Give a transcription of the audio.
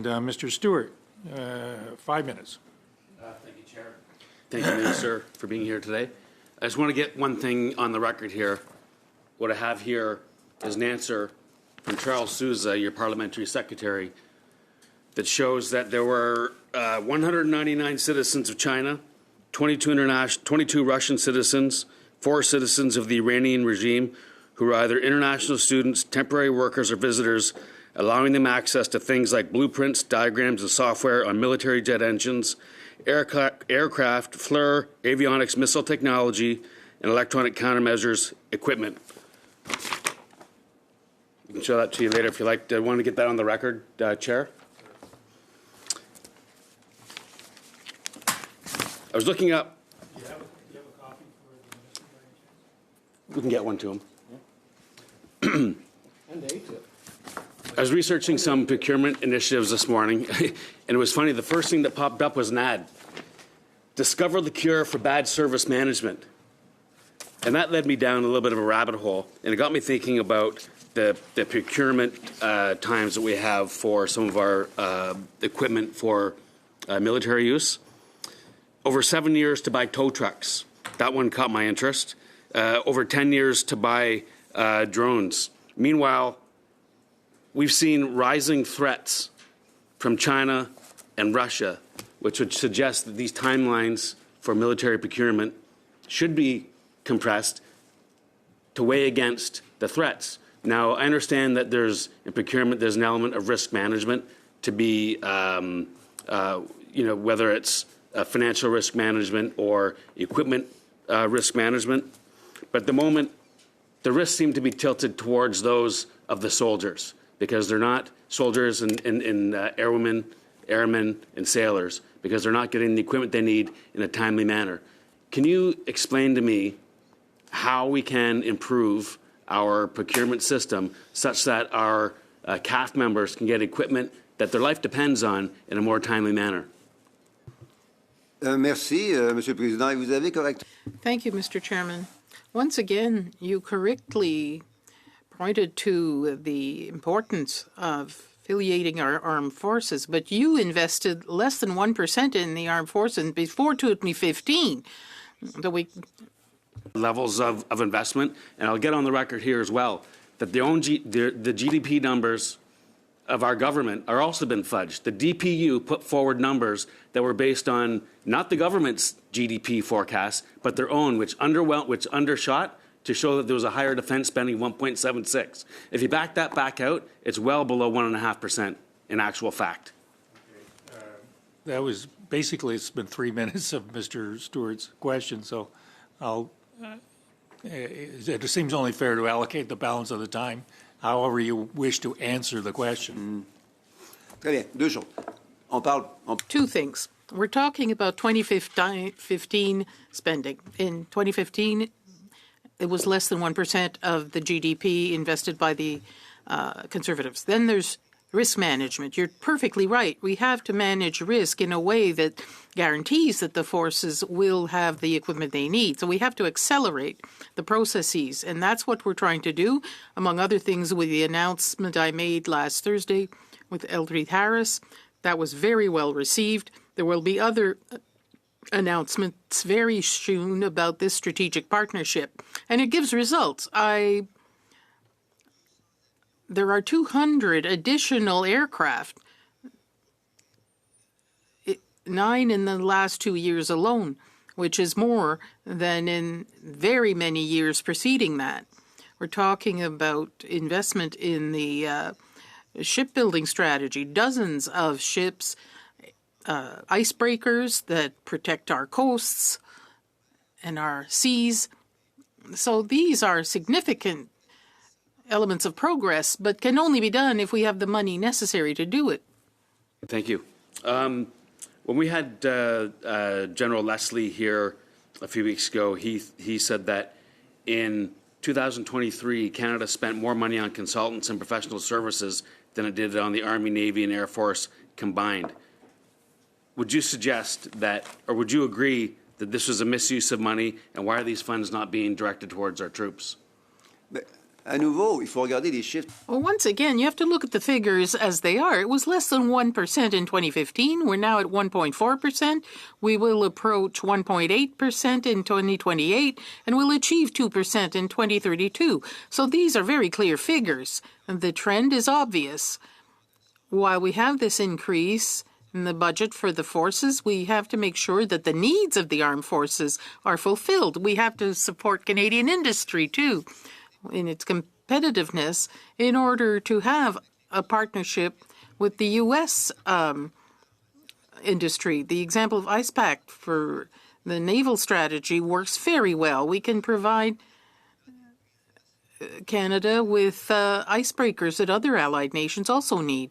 And Mr. Stewart, 5 minutes. Thank you, Chair. Thank you, Minister, for being here today. I just want to get one thing on the record here. What I have here is an answer from Charles Souza, your parliamentary secretary, that shows that there were 199 citizens of China, 22 Russian citizens, 4 citizens of the Iranian regime who were either international students, temporary workers, or visitors, allowing them access to things like blueprints, diagrams, and software on military jet engines, aircraft, FLIR, avionics, missile technology, and electronic countermeasures equipment. We can show that to you later if you like. I want to get that on the record, Chair. I was looking up. Do you have a copy for the minister by any chance? We can get one to him. And they too. I was researching some procurement initiatives this morning, and it was funny. The first thing that popped up was an ad. Discover the cure for bad service management. And that led me down a little bit of a rabbit hole, and it got me thinking about the procurement times that we have for some of our equipment for military use. Over 7 years to buy tow trucks. That one caught my interest. Over 10 years to buy drones. Meanwhile, we've seen rising threats from China and Russia, which would suggest that these timelines for military procurement should be compressed to weigh against the threats. Now, I understand that in procurement, there's an element of risk management to be, whether it's financial risk management or equipment risk management. But at the moment, the risks seem to be tilted towards those of the soldiers, because they're not soldiers and airwomen, airmen, and sailors, because they're not getting the equipment they need in a timely manner. Can you explain to me how we can improve our procurement system such that our CAF members can get equipment that their life depends on in a more timely manner? Merci, Monsieur le Président. Et vous avez correct. Thank you, Mr. Chairman. Once again, you correctly pointed to the importance of affiliating our armed forces, but you invested less than 1% in the armed forces before 2015. Levels of investment, and I'll get on the record here as well, that the GDP numbers of our government are also been fudged. The DPU put forward numbers that were based on not the government's GDP forecast, but their own, which undershot to show that there was a higher defense spending, 1.76. If you back that back out, it's well below 1.5% in actual fact. Okay. That was basically, it's been 3 minutes of Mr. Stewart's question, so it seems only fair to allocate the balance of the time however you wish to answer the question. Très bien. Deux choses. On parle. Two things. We're talking about 2015 spending. In 2015, it was less than 1% of the GDP invested by the Conservatives. Then there's risk management. You're perfectly right. We have to manage risk in a way that guarantees that the forces will have the equipment they need. So we have to accelerate the processes, and that's what we're trying to do, among other things, with the announcement I made last Thursday with Eldred Harris. That was very well received. There will be other announcements very soon about this strategic partnership, and it gives results. There are 200 additional aircraft, 9 in the last 2 years alone, which is more than in very many years preceding that. We're talking about investment in the shipbuilding strategy, dozens of ships, icebreakers that protect our coasts and our seas. So these are significant elements of progress, but can only be done if we have the money necessary to do it. Thank you. When we had General Leslie here a few weeks ago, he said that in 2023, Canada spent more money on consultants and professional services than it did on the Army, Navy, and Air Force combined. Would you suggest that, or would you agree that this was a misuse of money, and why are these funds not being directed towards our troops? À nouveau, il faut regarder les chiffres. Well, once again, you have to look at the figures as they are. It was less than 1% in 2015. We're now at 1.4%. We will approach 1.8% in 2028, and we'll achieve 2% in 2032. So these are very clear figures, and the trend is obvious. While we have this increase in the budget for the forces, we have to make sure that the needs of the armed forces are fulfilled. We have to support Canadian industry, too, in its competitiveness in order to have a partnership with the U.S. Industry. The example of IcePact for the naval strategy works very well. We can provide Canada with icebreakers that other allied nations also need.